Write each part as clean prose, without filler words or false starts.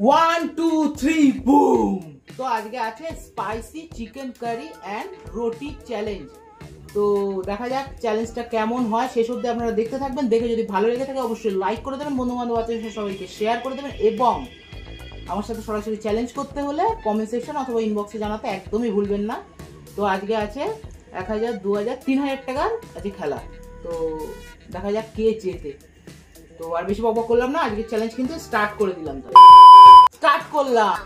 1 2 3 broom. তো আজকে আছে স্পাইসি চিকেন কারি অ্যান্ড রুটি চ্যালেঞ্জ। তো দেখা যাক চ্যালেঞ্জটা কেমন হয়, শেষ অবধি আপনারা দেখতে থাকবেন। দেখে যদি ভালো লেগে থাকে অবশ্যই লাইক করে দেবেন, বন্ধু বান্ধব আত্মীয় সবাইকে শেয়ার করে দেবেন, এবং আমার সাথে সরাসরি চ্যালেঞ্জ করতে হলে কমেন্ট সেকশন অথবা ইনবক্সে জানাতে একদমই ভুলবেন না। তো আজকে আছে 1000, 2000, 3000 টাকার আজকে খেলা। তো দেখা যাক কে জেতে। তো আর বেশি বকবক করলাম না, আজকে চ্যালেঞ্জ কিন্তু স্টার্ট করে দিলাম। তো স্টার্ট করলাম।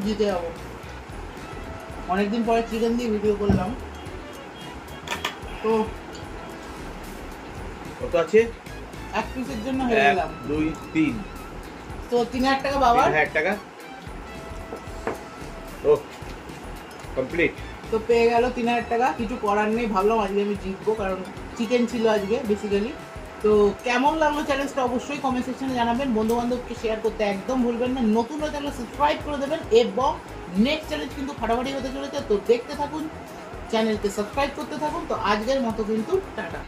জিতে যাবো। অনেকদিন পরে চিকেন দিয়ে ভিডিও করলাম। তো কত আছে? এক পিসের জন্য হয়ে গেলাম 1 2 3। তো 3000 টাকা বাবা। 3000 টাকা। ও কমপ্লিট। তো পেয়ে গেল 3000 টাকা। কিছু করার নেই, ভাবলাম আজকে আমি জিতবো, কারণ চিকেন ছিল আজকে বেসিক্যালি। তো কেমন লাগলো চ্যালেঞ্জটা অবশ্যই কমেন্ট সেকশনে জানাবেন। বন্ধু বান্ধবকে শেয়ার করতে একদম ভুলবেন না। নতুন হয়ে থাকলে সাবস্ক্রাইব করে দেবেন। এবং নেক্সট চ্যালেঞ্জ কিন্তু ফাটাফাটি হতে চলেছে, তো দেখতে থাকুন, চ্যানেলকে সাবস্ক্রাইব করতে থাকুন। তো আজকের মতো কিন্তু টাটা।